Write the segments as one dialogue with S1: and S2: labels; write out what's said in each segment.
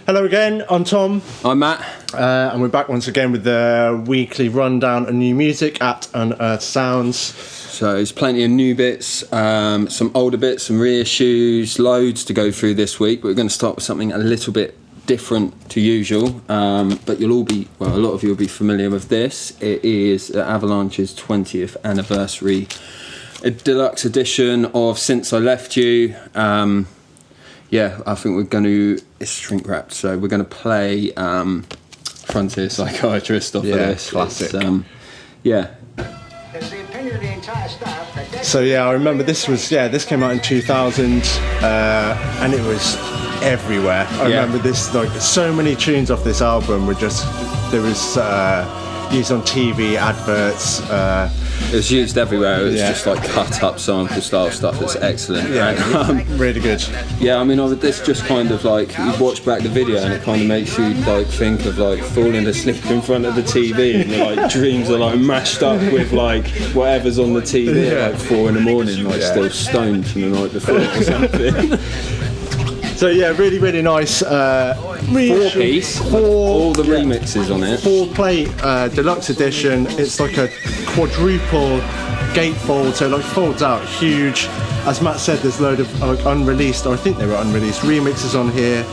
S1: Hello again, I'm Tom.
S2: I'm Matt.
S1: And we're back once again with the weekly rundown of new music at Unearthed Sounds.
S2: So there's plenty of new bits, some older bits, some reissues, loads to go through this week. We're going to start with something a little bit different to usual, but a lot of you will be familiar with this. It is Avalanche's 20th anniversary, a deluxe edition of Since I Left You. I think we're going to, it's shrink wrapped, so we're going to play Frontier Psychiatrist off of this.
S1: Classic. So I remember this came out in 2000, and it was everywhere. I remember this, like, so many tunes off this album were just, there was used on TV, adverts.
S2: It was used everywhere. It was just like cut up sample style stuff. It's excellent.
S1: Really good.
S2: This just kind of like, you watch back the video and it kind of makes you like think of like falling asleep in front of the TV and your like dreams are like mashed up with like whatever's on the TV at like 4 in the morning, like still stoned from the night before or something.
S1: So really, really nice.
S2: 4-piece, all the remixes on it.
S1: 4-plate deluxe edition. It's like a quadruple gatefold, so like folds out huge. As Matt said, there's a load of like unreleased, or I think they were unreleased remixes on here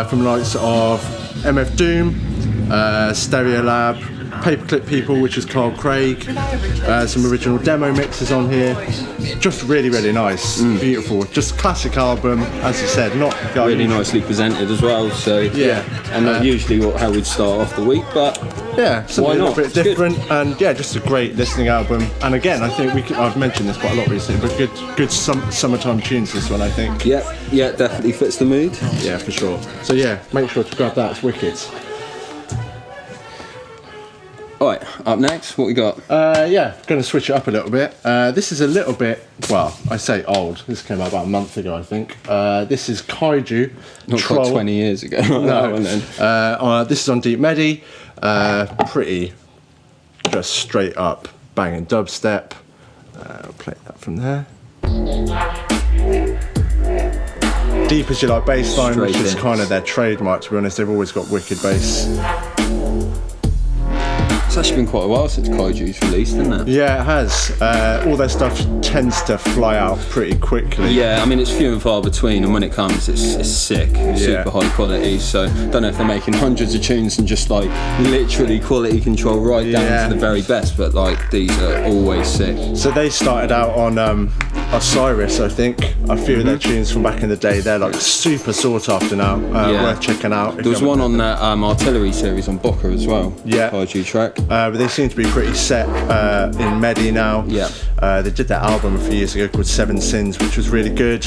S1: from likes of MF Doom, Stereolab, Paperclip People, which is Carl Craig, some original demo mixes on here. Just really, really nice, beautiful. Just classic album, as you said, not
S2: really nicely presented as well. So and not usually how we'd start off the week, but
S1: something a little bit different, and just a great listening album. And again, I think I've mentioned this quite a lot recently, but good summertime tunes. This one, I think.
S2: Yeah, definitely fits the mood.
S1: Yeah, for sure. So make sure to grab that. It's wicked.
S2: Alright, up next, what we got?
S1: Going to switch it up a little bit. This is a little bit, well, I say old. This came out about a month ago, I think. This is Kaiju.
S2: Not quite 20 years ago.
S1: No. This is on Deep MEDi. Pretty, just straight up banging dubstep. I'll play that from there. Deep as you like bass line, which is kind of their trademark, to be honest. They've always got wicked bass.
S2: It's actually been quite a while since Kaiju's released, isn't it?
S1: Yeah, it has. All their stuff tends to fly out pretty quickly.
S2: Yeah, I mean, it's few and far between, and when it comes, it's sick, super high quality. So, don't know if they're making hundreds of tunes and just like literally quality control right down to the very best, but like these are always sick.
S1: So they started out on Osiris, I think. A few of their tunes from back in the day, they're like super sought after now. Worth checking out.
S2: There was one on that Artillery series on Boca as well.
S1: Yeah.
S2: Kaiju track.
S1: But they seem to be pretty set in MEDi now.
S2: Yeah.
S1: They did that album a few years ago called Seven Sins, which was really good.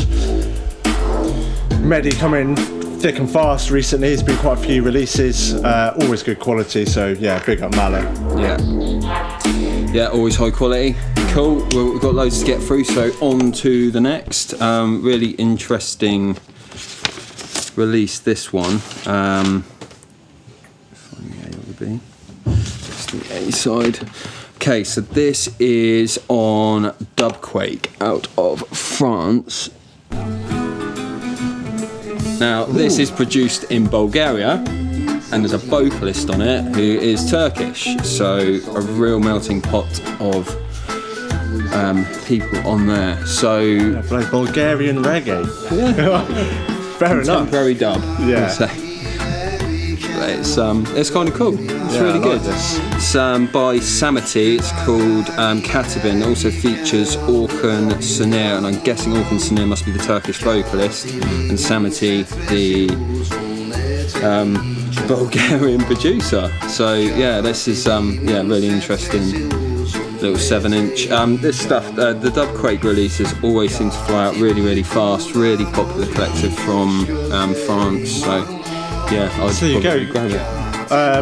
S1: MEDi coming thick and fast recently. There's been quite a few releases. Always good quality, so big up Mallet.
S2: Yeah, always high quality. Cool. Well, we've got loads to get through, so on to the next. Really interesting release, this one. Find the A or the B. The A side. Okay, so this is on Dubquake out of France. Now, this is produced in Bulgaria, and there's a vocalist on it who is Turkish, so a real melting pot of people on there. So
S1: play Bulgarian reggae. Fair enough.
S2: Contemporary dub. It's kind of cool. It's really good. It's by Samity. It's called Catabin. It also features Orkun Soner, and I'm guessing Orkun Soner must be the Turkish vocalist, and Samity the Bulgarian producer. So this is really interesting little 7-inch. This stuff, the Dubquake releases always seem to fly out really, really fast. Really popular collective from France. So I'd probably grab it.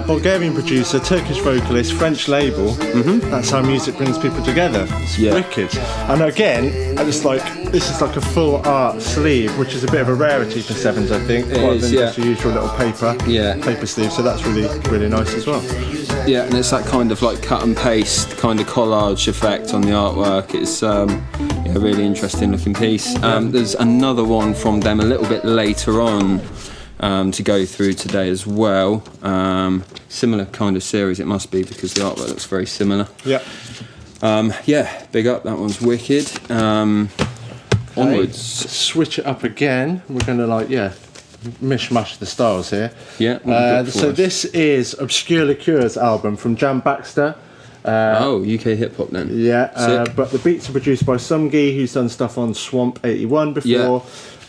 S1: Bulgarian producer, Turkish vocalist, French label. That's how music brings people together. It's wicked. And again, this is like a full art sleeve, which is a bit of a rarity for Sevens, I think, rather than just your usual little paper sleeve. So that's really, really nice as well.
S2: Yeah, and it's that kind of like cut and paste kind of collage effect on the artwork. It's a really interesting looking piece. There's another one from them a little bit later on to go through today as well. Similar kind of series it must be, because the artwork looks very similar.
S1: Yeah.
S2: Yeah, big up, that one's wicked. Onwards.
S1: Switch it up again. We're going to mishmash the styles here.
S2: Yeah.
S1: So this is Obscure Liqueurs album from Jan Baxter.
S2: UK hip hop then.
S1: Yeah, but the beats are produced by some guy who's done stuff on Swamp 81 before.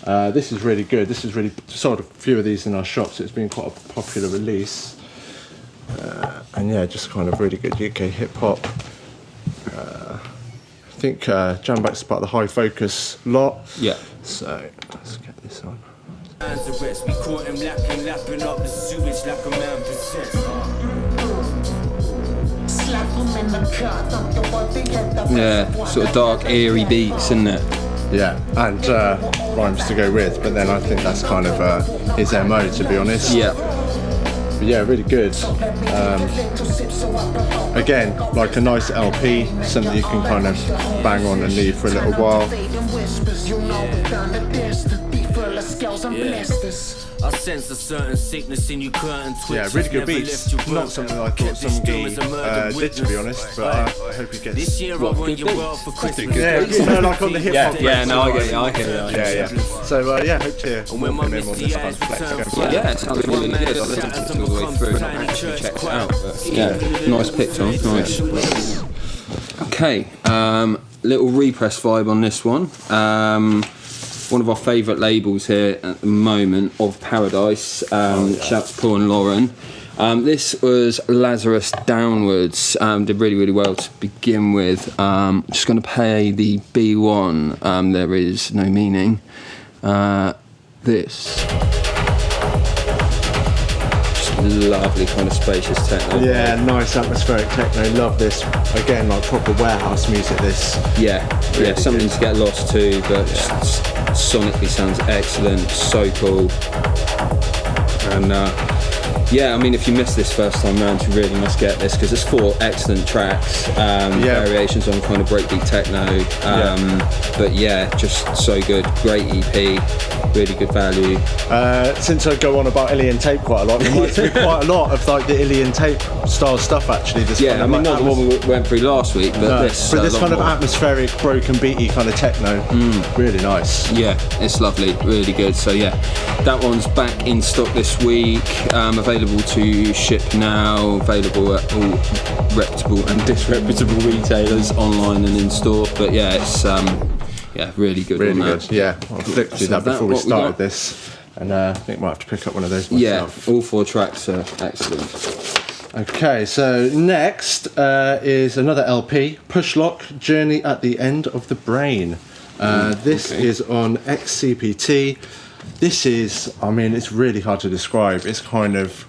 S1: Yeah. This is really good. This is really sold a few of these in our shop, so it's been quite a popular release. And yeah, just kind of really good UK hip hop. I think Jan Baxter's part of the High Focus lot.
S2: Yeah.
S1: So let's get this on.
S2: Yeah, sort of dark, eerie beats, isn't it?
S1: Yeah, and rhymes to go with, but then I think that's kind of his MO, to be honest.
S2: Yeah.
S1: But yeah, really good. Again, like a nice LP, something you can kind of bang on and leave for a little while. I sense a certain sickness in you, curtain twitch. Yeah, really good beats. Not something I thought some guy did, to be honest, but I hope he gets. This year I want your world for Christmas. Yeah, like on the hip hop.
S2: Yeah, no, I get you.
S1: Yeah. So yeah, hope to hear more from him on this kind of flex.
S2: Yeah, it sounds really good. I listened to it all the way through and I actually checked it out. But yeah, nice picks on, nice. Okay, little repress vibe on this one. One of our favourite labels here at the moment, Of Paradise. Shout to Paul and Lauren. This was Lazarus Downwards. Did really, really well to begin with. Just going to play the B1. There is no meaning. This. Just lovely kind of spacious techno.
S1: Yeah, nice atmospheric techno. Love this. Again, like proper warehouse music. This.
S2: Yeah, really something to get lost to, but just sonically sounds excellent, so cool. And yeah, I mean, if you missed this first time round, you really must get this, because there's 4 excellent tracks, variations on kind of breakbeat techno, but yeah, just so good. Great EP, really good value.
S1: Since I go on about Ilian Tape quite a lot, it reminds me quite a lot of like the Ilian Tape style stuff actually. This
S2: yeah, I mean, not the one we went through last week, but this.
S1: But this kind of atmospheric, broken beaty kind of techno, really nice.
S2: Yeah, it's lovely, really good. So yeah, that one's back in stock this week, available to ship now, available at all reputable and disreputable retailers online and in store. But yeah, it's yeah, really good.
S1: Really good. Yeah, I flipped through that before we started this, and I think I might have to pick up one of those myself.
S2: Yeah, all 4 tracks are excellent.
S1: Okay, so next is another LP, Pushlock, Journey at the End of the Brain. This is on XCPT. This is, I mean, it's really hard to describe. It's kind of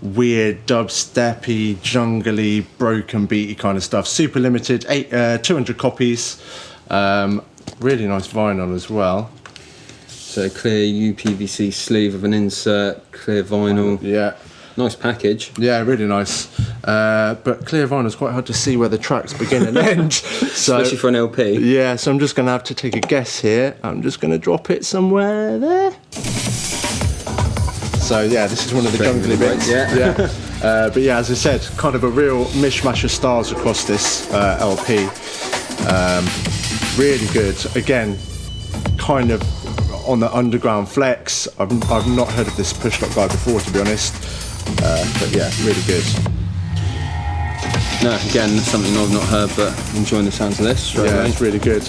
S1: weird, dubsteppy, jungly, broken beaty kind of stuff. Super limited, 200 copies. Really nice vinyl as well.
S2: So clear UPVC sleeve of an insert, clear vinyl.
S1: Yeah.
S2: Nice package.
S1: Yeah, really nice. But clear vinyl is quite hard to see where the tracks begin and end. So,
S2: especially for an LP.
S1: Yeah, so I'm just going to have to take a guess here. I'm just going to drop it somewhere there. So yeah, this is one of the jungly bits.
S2: Yeah.
S1: But yeah, as I said, kind of a real mishmash of styles across this LP. Really good. Again, kind of on the underground flex. I've not heard of this Pushlock guy before, to be honest. But yeah, really good.
S2: No, again, something I've not heard, but enjoying the sounds of this.
S1: Yeah, it's really good.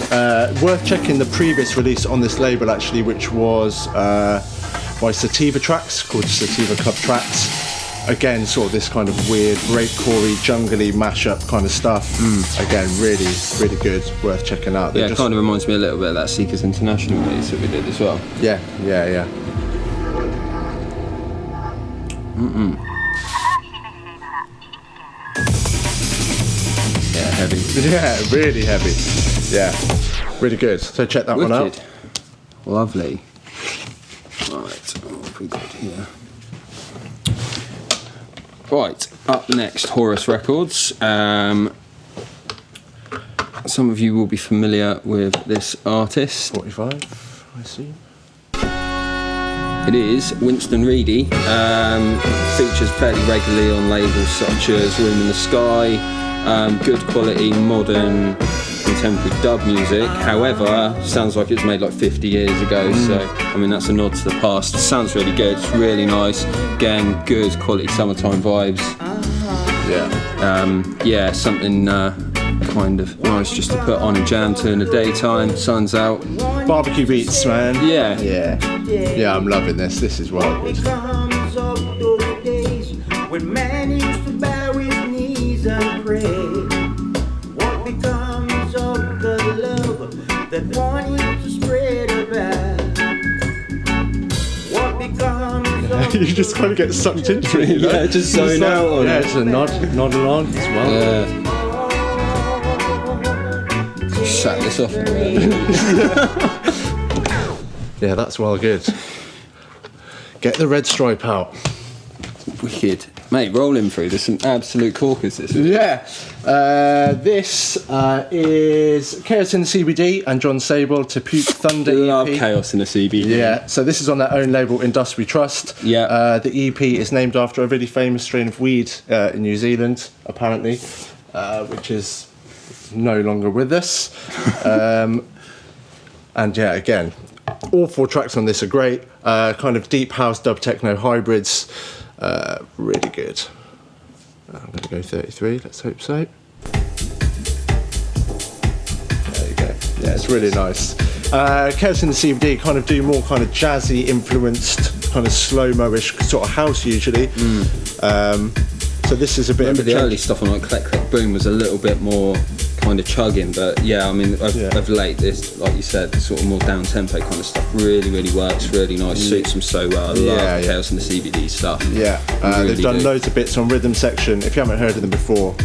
S1: Worth checking the previous release on this label, actually, which was by Sativa Tracks, called Sativa Club Tracks. Again, sort of this kind of weird, breakcore-y, jungly mashup kind of stuff. Again, really, really good. Worth checking out.
S2: Yeah, it kind of reminds me a little bit of that Seekers International release that we did as well.
S1: Yeah.
S2: Yeah, heavy.
S1: Yeah, really heavy. Yeah, really good. So check that one out.
S2: Lovely. Right, what have we got here? Right, up next, Horus Records. Some of you will be familiar with this artist.
S1: 45, I see.
S2: It is Winston Reedy. Features fairly regularly on labels such as Room in the Sky. Good quality, modern, contemporary dub music. However, sounds like it's made like 50 years ago. So, I mean, that's a nod to the past. Sounds really good. It's really nice. Again, good quality summertime vibes. Yeah, something kind of nice just to put on and jam to in the daytime. Sun's out.
S1: Barbecue beats, man.
S2: Yeah,
S1: I'm loving this. This is well good.
S3: When man used to bow his knees and pray, what becomes of the love that one used to spread about? What becomes of
S1: You just kind of get sucked into it, you know?
S2: Yeah, just zoning out on it.
S1: Yeah, it's a nod along as well.
S2: Yeah. Shut this off.
S1: Yeah, that's well good. Get the red stripe out.
S2: Wicked. Mate, rolling through. There's some absolute corkers this week.
S1: Yeah. This is Chaos in the CBD and John Sable to Puke Thunder
S2: Love
S1: EP.
S2: Chaos in the CBD.
S1: Yeah, so this is on their own label, Industry Trust.
S2: Yeah.
S1: The EP is named after a really famous strain of weed in New Zealand, apparently, which is no longer with us. And yeah, again, all 4 tracks on this are great. Kind of deep house, dub techno hybrids. Really good. I'm going to go 33, let's hope so. There you go. Yeah, it's really nice. Chaos in the CBD kind of do more kind of jazzy influenced, kind of slow-mo-ish sort of house usually. So this is a bit of a
S2: the early stuff on like Click Click Boom was a little bit more kind of chugging, but yeah, I mean, of late, this, like you said, sort of more down tempo kind of stuff really works, really nice, suits them so well. I love Chaos and the CBD stuff. Yeah,
S1: really they've done loads of bits on Rhythm Section. If you haven't heard of them before,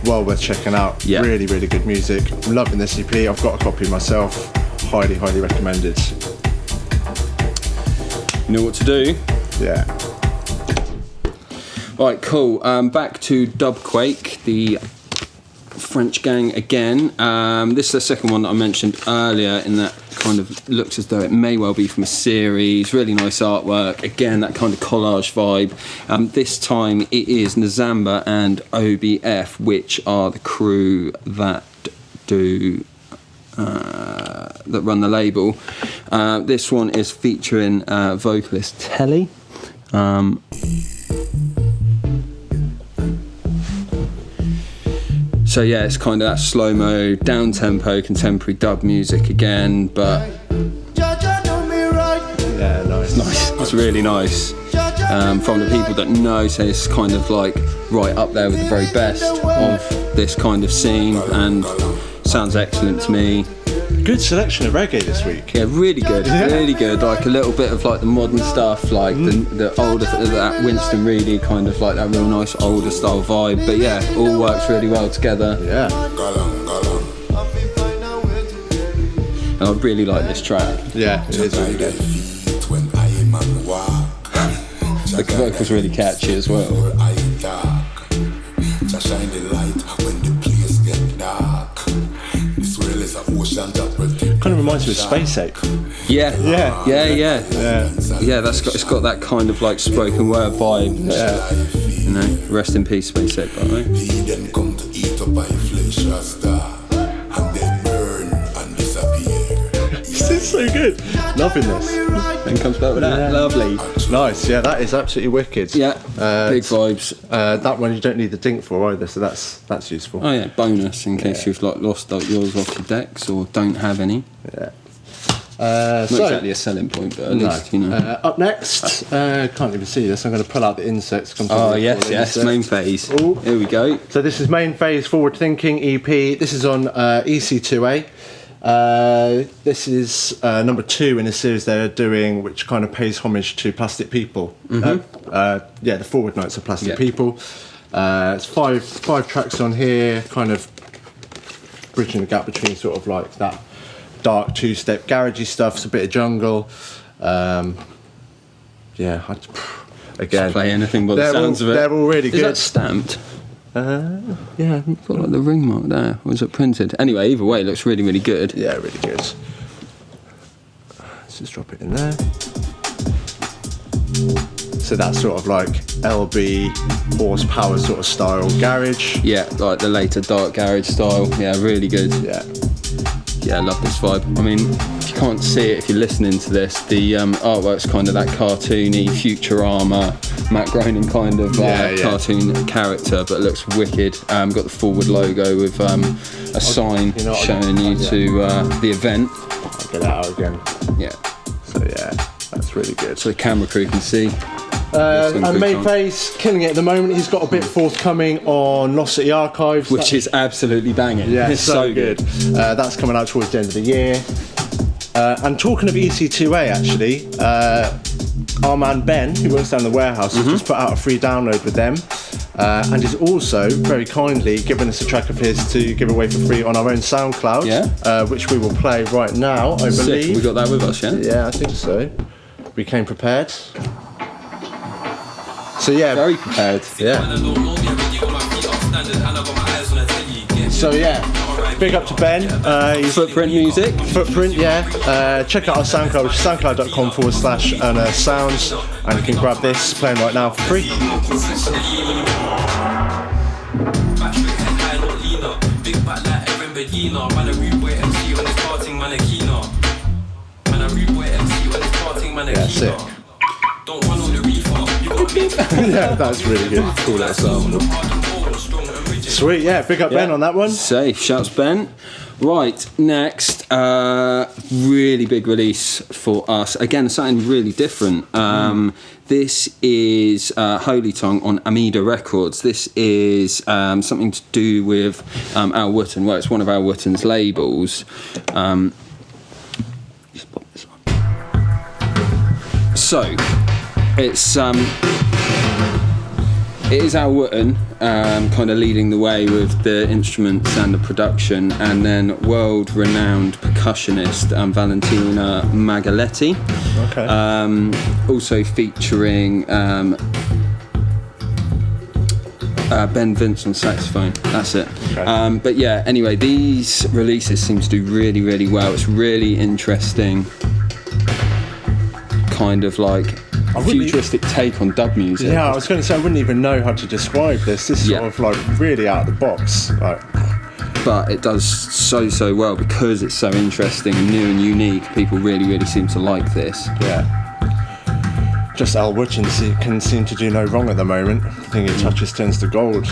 S1: well worth checking out.
S2: Yeah.
S1: Really good music. I'm loving this EP. I've got a copy myself. Highly recommended.
S2: You know what to do?
S1: Yeah.
S2: Right, cool. Back to Dubquake, the French gang again. This is the second one that I mentioned earlier, in that kind of looks as though it may well be from a series. Really nice artwork. Again, that kind of collage vibe. This time it is Nzamba and OBF, which are the crew that do that run the label. This one is featuring vocalist Telly. So yeah, it's kind of that slow-mo, down-tempo, contemporary dub music again, but
S1: Yeah, nice.
S2: nice. It's really nice. From the people that know, say it's kind of like right up there with the very best of this kind of scene, and sounds excellent to me.
S1: Good selection of reggae this week.
S2: Yeah, really good, really good. Like a little bit of like the modern stuff, like the older, that Winston Reedy kind of like that real nice older style vibe. But yeah, all works really well together.
S1: Yeah.
S2: And I really like this track.
S1: Yeah, it is really good.
S2: The vocals really catchy as well.
S1: Kind of reminds me of Space Ape.
S2: Yeah, it's got that kind of like spoken word vibe.
S1: Yeah.
S2: You know, rest in peace, Space Ape, by the way.
S1: This is so good. Loving this.
S2: Then comes back with that. Lovely.
S1: Nice. Yeah, that is absolutely wicked.
S2: Yeah. Big vibes.
S1: That one you don't need the dink for either, so that's useful.
S2: Oh yeah, bonus in case you've like lost like yours off your decks or don't have any.
S1: Yeah.
S2: Not exactly a selling point, but at least, you know.
S1: Up next, can't even see this. I'm going to pull out the insects.
S2: Oh yes, main phase.
S1: Ooh.
S2: Here we go.
S1: So this is Main Phase Forward Thinking EP. This is on EC2A. This is number 2 in a series they're doing, which kind of pays homage to Plastic People. The Forward Nights of Plastic People. It's five tracks on here, kind of bridging the gap between sort of like that dark 2-step garagey stuff. It's a bit of jungle. Again,
S2: Just play anything but the sounds of it.
S1: They're all really good.
S2: Is that stamped? Yeah, I've got like the ring mark there. Or is it printed? Anyway, either way, it looks really, really good.
S1: Yeah, really good. Let's just drop it in there. So that's sort of like LB horsepower sort of style garage.
S2: Yeah, like the later dark garage style. Yeah, really good.
S1: Yeah.
S2: Yeah, I love this vibe. I mean, if you can't see it, if you're listening to this, the artwork's kind of that cartoony Futurama, Matt Groening kind of cartoon character, but it looks wicked. Got the forward logo with a sign showing you to the event.
S1: I'll get that out again.
S2: Yeah.
S1: So yeah, that's really good.
S2: So the camera crew can see.
S1: And Mayface killing it at the moment. He's got a bit forthcoming on Lost City Archives,
S2: which is absolutely banging.
S1: Yeah,
S2: it's so good.
S1: That's coming out towards the end of the year. And talking of EC2A, actually, our man Ben, who works down the warehouse, has just put out a free download with them, and is also very kindly given us a track of his to give away for free on our own SoundCloud, which we will play right now, I believe.
S2: Sick. We got that with us, yeah?
S1: Yeah, I think so. We came prepared. So yeah,
S2: very prepared.
S1: Yeah. So yeah, big up to Ben. He's
S2: Footprint Music.
S1: Footprint, yeah. Check out our SoundCloud, which is soundcloud.com/sounds, and you can grab this playing right now for free. Yeah, sick. Yeah, that's really good. Cool little sample. Sweet, yeah, big up Ben on that one.
S2: Safe, shouts Ben. Right, next, really big release for us. Again, something really different. This is Holy Tongue on MEDi Records. This is something to do with our Wootton. Well, it's one of our Wootton's labels. Just pop this on. So, it is our Wootton kind of leading the way with the instruments and the production, and then world-renowned percussionist Valentina Magaletti.
S1: Okay.
S2: Also featuring Ben Vince on saxophone. That's it. Okay. But yeah, anyway, these releases seem to do really, really well. It's really interesting, kind of like futuristic take on dub music.
S1: Yeah, I was going to say I wouldn't even know how to describe this. This is sort of like really out of the box.
S2: But it does so well because it's so interesting and new and unique. People really, really seem to like this.
S1: Yeah. Just Al Wootton can seem to do no wrong at the moment. I think he touches turns to gold.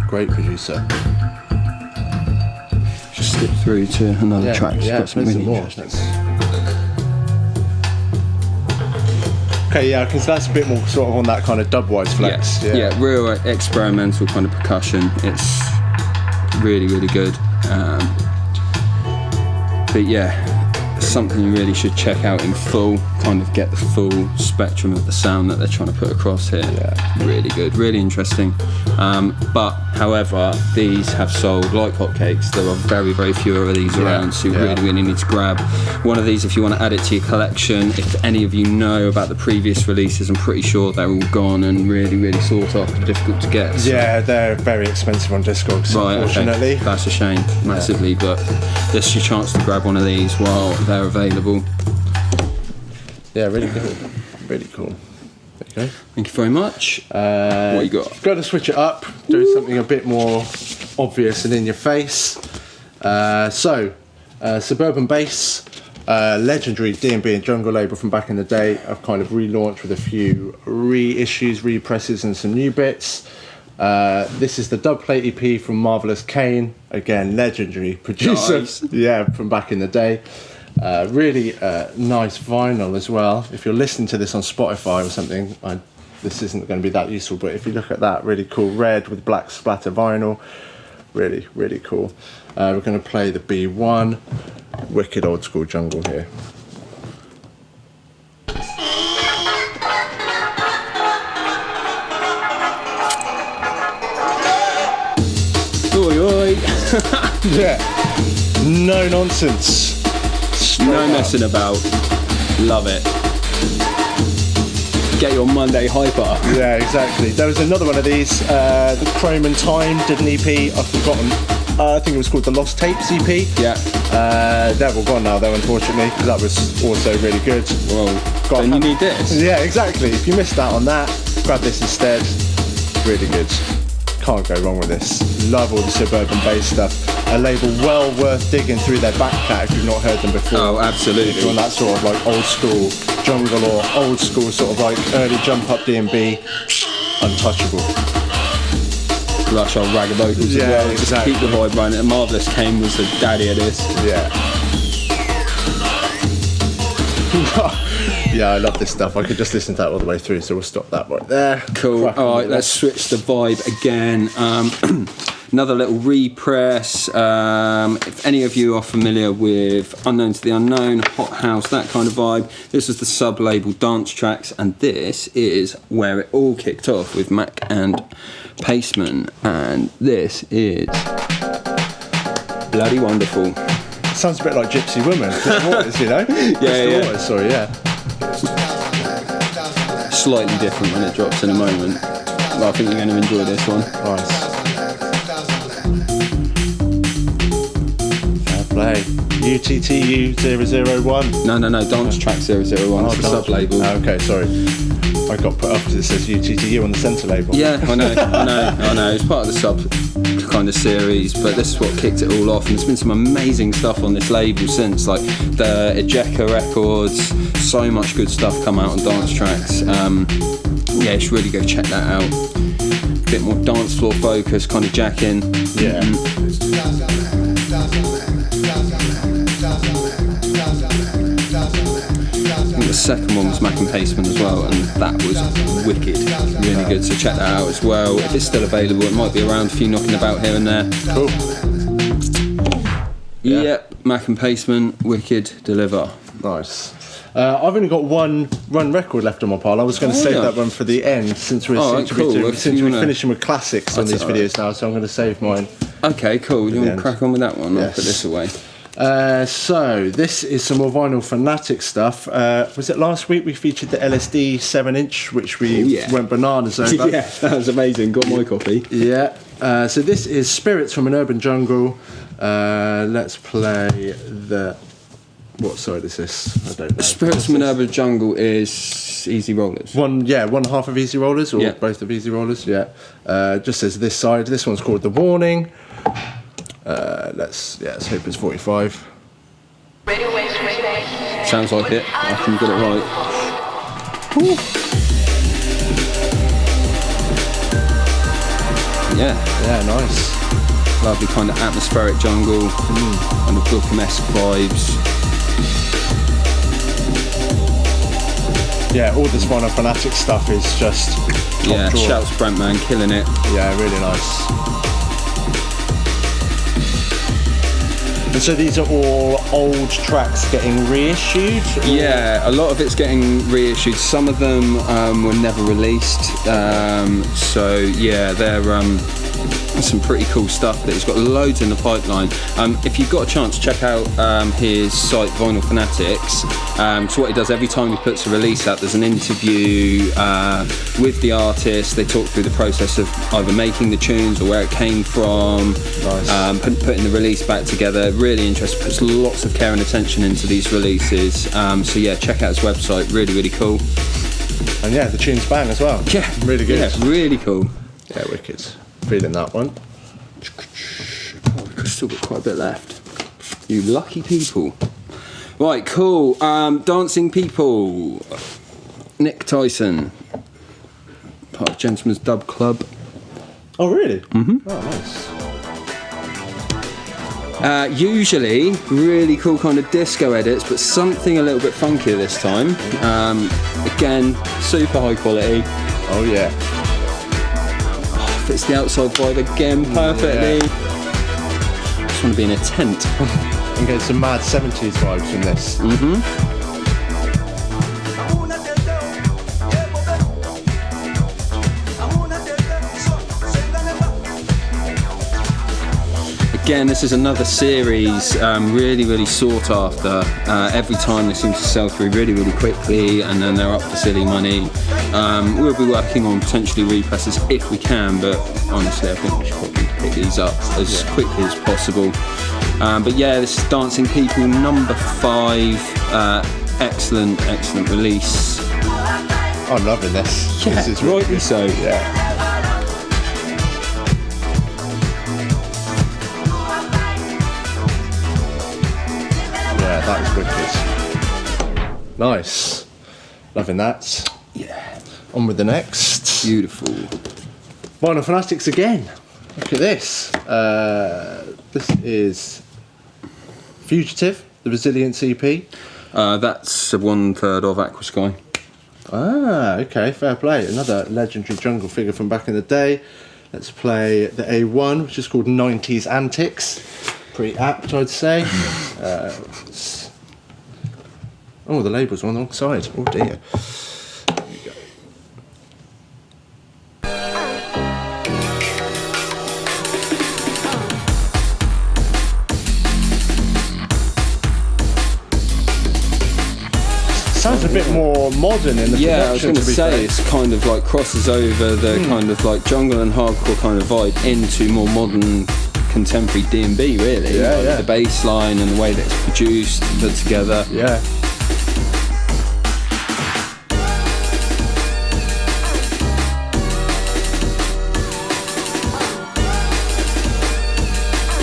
S1: Great producer.
S2: Just skip through to another track.
S1: Yeah,
S2: got some really
S1: more. Okay, yeah, because that's a bit more sort of on that kind of dub-wise flex.
S2: Yeah, real experimental kind of percussion. It's really, really good. But yeah, something you really should check out in full, kind of get the full spectrum of the sound that they're trying to put across here. Yeah. Really good, really interesting. But however, these have sold like hotcakes. There are very, very few of these around, so you really, really need to grab one of these if you want to add it to your collection. If any of you know about the previous releases, I'm pretty sure they're all gone and really, really sought after, difficult to get. So.
S1: Yeah, they're very expensive on Discogs, unfortunately.
S2: Okay. That's a shame, massively, but this is your chance to grab one of these while they're available.
S1: Yeah, really cool. Really cool. There you go.
S2: Thank you very much. What you got?
S1: Got to switch it up, do something a bit more obvious and in your face. Suburban Base, legendary D&B and jungle label from back in the day. I've kind of relaunched with a few reissues, represses and some new bits. This is the Dubplate EP from Marvellous Cain. Again, legendary producer. Nice. Yeah, from back in the day. Really nice vinyl as well. If you're listening to this on Spotify or something, this isn't going to be that useful, but if you look at that, really cool red with black splatter vinyl. Really, really cool. We're going to play the B1. Wicked old school jungle here.
S2: Oi, oi.
S1: Yeah. No nonsense.
S2: No messing about. Love it. Get your Monday hyper.
S1: Yeah, exactly. There was another one of these. The Chrome and Time did an EP. I've forgotten I think it was called the Lost Tapes EP.
S2: Yeah.
S1: They're all gone now though, unfortunately, because that was also really good.
S2: Well, then you need this.
S1: Yeah, exactly. If you missed out on that, grab this instead. Really good. Can't go wrong with this. Love all the Suburban Base stuff. A label well worth digging through their back cat if you've not heard them before.
S2: Oh, absolutely.
S1: If you're on that sort of like old school jungle or old school sort of like early jump up D&B, untouchable.
S2: Lush old ragga vocals as well.
S1: Exactly.
S2: Just keep the vibe running. Marvellous Cain was the daddy of this.
S1: Yeah. Yeah, I love this stuff. I could just listen to that all the way through, so we'll stop that right there.
S2: Cool. Alright, let's switch the vibe again. Another little repress. If any of you are familiar with Unknown to the Unknown, Hot House, that kind of vibe, this is the sub-label Dance Tracks, and this is where it all kicked off with Mac and Paceman, and this is bloody wonderful.
S1: Sounds a bit like Gypsy Woman. Waters, you know?
S2: Yeah.
S1: Waters, sorry, yeah.
S2: Slightly different when it drops in a moment. Well, I think you're going to enjoy this one.
S1: Nice. Fair play. UTTU 001.
S2: No, Dance Track 001, it's the sub-label.
S1: Oh, okay, sorry. I got put up because it says UTTU on the centre label.
S2: Yeah, I know. It's part of the sub kind of series, but this is what kicked it all off. And there's been some amazing stuff on this label since, like the Ejeka Records. So much good stuff come out on Dance Tracks. Yeah, you should really go check that out. A bit more dance floor focus, kind of jacking.
S1: Yeah.
S2: I think the second one was Mac and Paceman as well, and that was wicked, really good, so check that out as well. If it's still available, it might be around, a few knocking about here and there.
S1: Cool.
S2: Yep, Mac and Paceman, wicked, deliver.
S1: Nice. I've only got one run record left on my pile. I was going to save that one for the end since we're finishing with classics on these videos now, so I'm going to save mine.
S2: Okay, cool. You want to crack on with that one? Yes. I'll put this away.
S1: So this is some more vinyl Fanatic stuff. Was it last week we featured the LSD 7-inch, which we went bananas over?
S2: Yeah, that was amazing. Got my copy.
S1: Yeah. So this is Spirits from an Urban Jungle. Let's play the... What side is this? I don't know.
S2: Spirits from an Urban Jungle is Easy Rollers.
S1: One half of Easy Rollers, or both of Easy Rollers. Yeah. Just says this side. This one's called The Warning. Let's hope it's 45.
S2: Sounds like it. I can get it right. Woo.
S1: Yeah, nice.
S2: Lovely kind of atmospheric jungle, kind of Dubquake-esque vibes.
S1: Yeah, all this vinyl Fanatic stuff is just top drawer.
S2: Shouts Brentman, killing it.
S1: Yeah, really nice. And so these are all old tracks getting reissued?
S2: Yeah, a lot of it's getting reissued. Some of them were never released. So yeah, they're some pretty cool stuff, but he's got loads in the pipeline. If you've got a chance, check out his site Vinyl Fanatiks. So what he does every time he puts a release out, there's an interview with the artist. They talk through the process of either making the tunes or where it came from. Nice. Putting the release back together. Really interesting. Puts lots of care and attention into these releases. So yeah, check out his website. Really, really cool.
S1: And yeah, the tunes bang as well.
S2: Yeah,
S1: really good.
S2: Yeah, really cool.
S1: Yeah, wicked. Feeling that one.
S2: Oh, we've still got quite a bit left. You lucky people. Right, cool. Dancing People. Nick Tyson. Part of Gentleman's Dub Club.
S1: Oh, really?
S2: Mm-hmm.
S1: Oh, nice.
S2: Usually really cool kind of disco edits, but something a little bit funkier this time. Again, super high quality.
S1: Oh, yeah.
S2: Fits the outside vibe again perfectly. Yeah. Just want to be in a tent.
S1: And get some mad 70s vibes from this.
S2: again, this is another series, really sought after. Every time they seem to sell through really quickly, and then they're up for silly money. We'll be working on potentially represses if we can, but honestly I think we should probably pick these up as quickly as possible. But yeah, this is Dancing People number 5. Excellent release.
S1: I'm loving this.
S2: Yeah,
S1: this is really
S2: rightly
S1: good.
S2: so.
S1: Yeah. Yeah, that was wicked. Nice. Loving that.
S2: Yeah.
S1: On with the next.
S2: Beautiful.
S1: Vinyl Fanatiks again. Look at this. This is Fugitive, the Resilience EP.
S2: That's 1/3 of Aqua Sky.
S1: Ah, okay, fair play. Another legendary jungle figure from back in the day. Let's play the A1, which is called 90s Antics. Pretty apt, I'd say. Oh, the label's on the wrong side. Oh dear. There we go. Sounds a bit more modern in the
S2: Yeah, I was
S1: production,
S2: going to
S1: to be
S2: say
S1: fair.
S2: it's kind of like crosses over the kind of like jungle and hardcore kind of vibe into more modern contemporary D&B, really.
S1: Yeah,
S2: Like
S1: yeah.
S2: the bass line and the way that it's produced, put together.
S1: Yeah.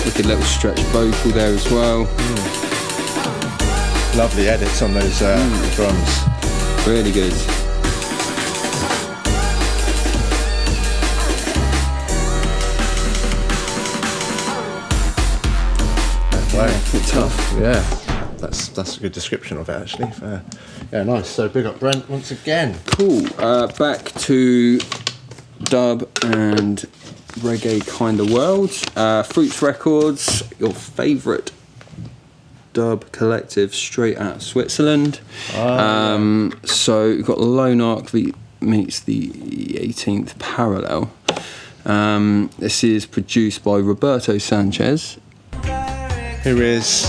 S2: Wicked little stretch vocal there as well.
S1: Lovely edits on those drums.
S2: Really good. Tough.
S1: Yeah, that's a good description of it actually. Fair. Yeah, nice. So big up Brent once again.
S2: Cool. Back to dub and reggae kind of world. Horus Records, your favourite dub collective straight out of Switzerland. So you've got Lone Arc meets the 18th Parallel. This is produced by Roberto Sanchez,
S1: Who is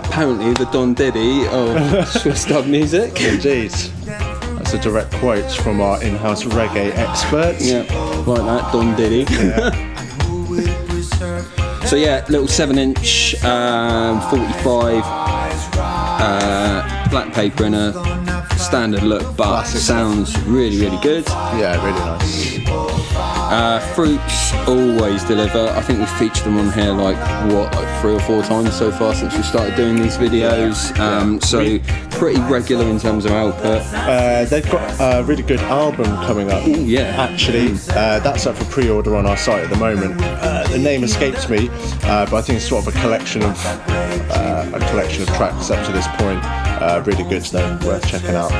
S2: apparently the Don Diddy of Swiss dub music.
S1: indeed. That's a direct quote from our in-house reggae expert.
S2: Yeah, like that, Don Diddy. So yeah, little 7-inch, 45, black paper in a standard look, but
S1: Classic.
S2: sounds really good.
S1: Yeah, really nice.
S2: Fruits always deliver. I think we've featured them on here like 3 or 4 times so far since we started doing these videos. So pretty regular in terms of output.
S1: They've got a really good album coming up.
S2: Ooh, yeah.
S1: Actually, that's up for pre-order on our site at the moment. The name escapes me, but I think it's sort of a collection of tracks up to this point. Really good though, worth checking out.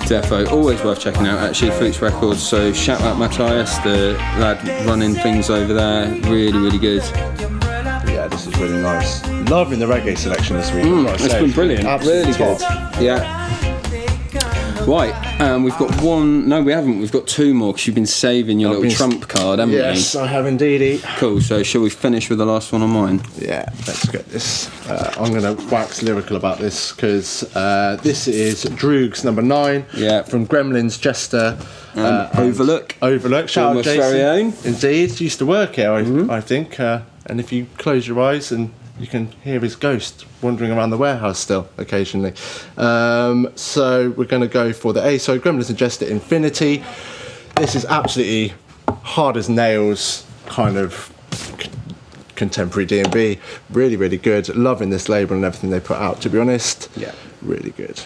S2: Defo, always worth checking out actually, Fuchs Records. So shout out Matthias, the lad running things over there. Really good.
S1: Yeah, this is really nice. Loving the reggae selection this week. I've got to
S2: It's
S1: say.
S2: been brilliant.
S1: Absolutely
S2: Really good.
S1: top.
S2: Yeah. Right, we've got one. No, we haven't. We've got 2 more because you've been saving your
S1: I've
S2: little
S1: been-
S2: trump card, haven't
S1: Yes, I have indeed.
S2: you? Cool. So shall we finish with the last one on mine?
S1: Yeah, let's get this. I'm going to wax lyrical about this because this is Droog's number 9
S2: Yeah.
S1: from Gremlins, Jester. and
S2: Overlook.
S1: Overlook, shout out
S2: Almost
S1: Jason.
S2: very own.
S1: Indeed, used to work here, I think. And if you close your eyes and you can hear his ghost wandering around the warehouse still occasionally. So we're going to go for the A. So Gremlins and Jester Infinity. This is absolutely hard as nails kind of contemporary D&B. Really good. Loving this label and everything they put out, to be honest.
S2: Yeah.
S1: Really good.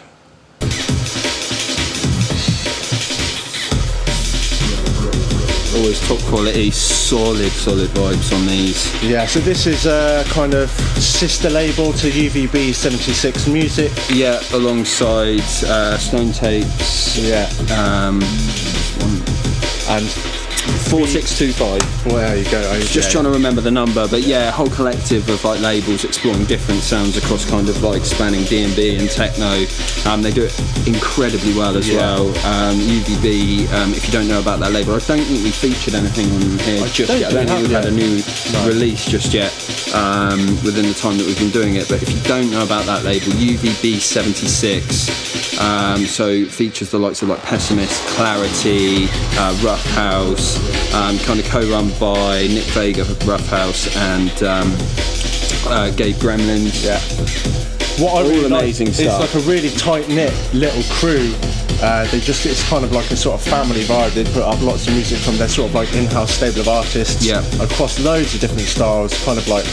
S2: Always top quality, solid vibes on these.
S1: Yeah, so this is a kind of sister label to UVB 76 Music.
S2: Yeah, alongside Stone Tapes.
S1: Yeah.
S2: And
S1: And
S2: 4625.
S1: Well, there you go.
S2: Just trying to remember the number, but yeah, a whole collective of like labels exploring different sounds across kind of like spanning D&B and techno. They do it incredibly well as well. UVB, if you don't know about that label, I don't think we featured anything on here just yet. I don't think we've had a new release just yet within the time that we've been doing it. But if you don't know about that label, UVB 76, so features the likes of like Pessimist, Clarity, Rough House, kind of co-run by Nick Vega of Rough House and Gabe Gremlins.
S1: Yeah. What I really
S2: amazing
S1: like,
S2: stuff.
S1: It's like a really tight-knit little crew. It's kind of like a sort of family vibe. They put up lots of music from their sort of like in-house stable of artists across loads of different styles, kind of like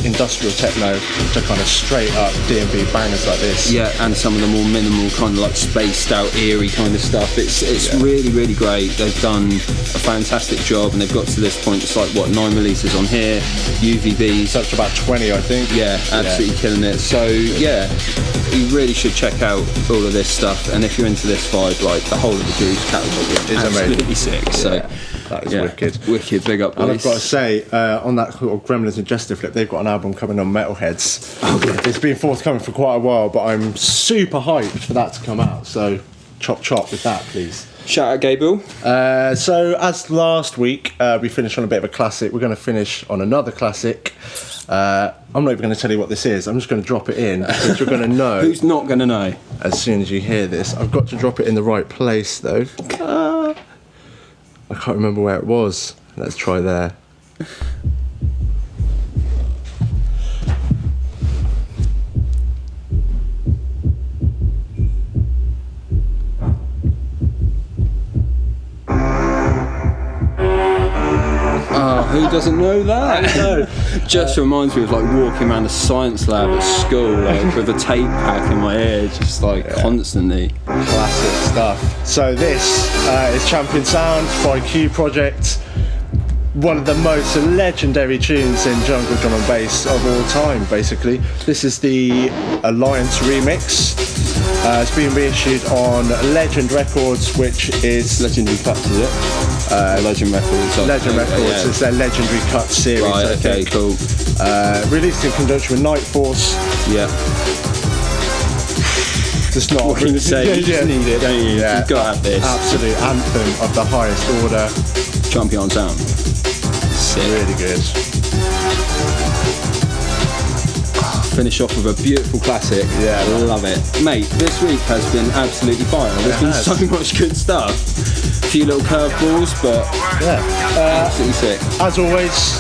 S1: industrial techno to kind of straight up D&B bangers like this.
S2: Yeah, and some of the more minimal kind of like spaced out, eerie kind of stuff. It's really, really great. They've done a fantastic job, and they've got to this point. It's like 9 releases on here. UVB's
S1: up to about 20, I think.
S2: Yeah, absolutely killing it. So yeah, you really should check out all of this stuff. And if you're into this vibe, like the whole of the Juice catalogue is absolutely sick. So
S1: that is wicked.
S2: Wicked, big up.
S1: And I've got to say, on that Gremlins and Jester flip, they've got an album coming on Metalheads. It's been forthcoming for quite a while, but I'm super hyped for that to come out. So chop with that, please.
S2: Shout out Gabriel.
S1: So as last week, we finished on a bit of a classic. We're going to finish on another classic. I'm not even going to tell you what this is. I'm just going to drop it in because you're going to know.
S2: Who's not going to know?
S1: As soon as you hear this. I've got to drop it in the right place though. I can't remember where it was. Let's try there.
S2: Who doesn't know that?
S1: I know.
S2: Just reminds me of like walking around a science lab at school, like with a tape pack in my ear, just like constantly.
S1: Classic stuff. So this is Champion Sound by Q Project. One of the most legendary tunes in jungle drum and bass of all time, basically. This is the Alliance remix. It's been reissued on Legend Records, which is...
S2: Legendary Cuts, is it? Legend Records.
S1: Legend Records is their Legendary Cuts series.
S2: Right,
S1: I
S2: okay,
S1: think.
S2: cool.
S1: Released in conjunction with Night Force.
S2: Yeah.
S1: It's not...
S2: What can you say? You just need it, don't you?
S1: Yeah.
S2: You've got to have this.
S1: Absolute anthem of the highest order.
S2: Champion Sound. Sick.
S1: Really good.
S2: Finish off with a beautiful classic.
S1: Yeah,
S2: love it, mate. This week has been absolutely fire. There's been so much good stuff. A few little curveballs, but absolutely sick.
S1: As always,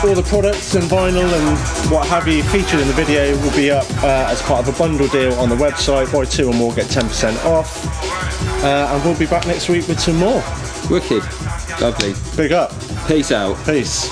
S1: all the products and vinyl and what have you featured in the video will be up as part of a bundle deal on the website. Buy 2 or more, get 10% off. And we'll be back next week with some more.
S2: Wicked, lovely.
S1: Big up.
S2: Peace out.
S1: Peace.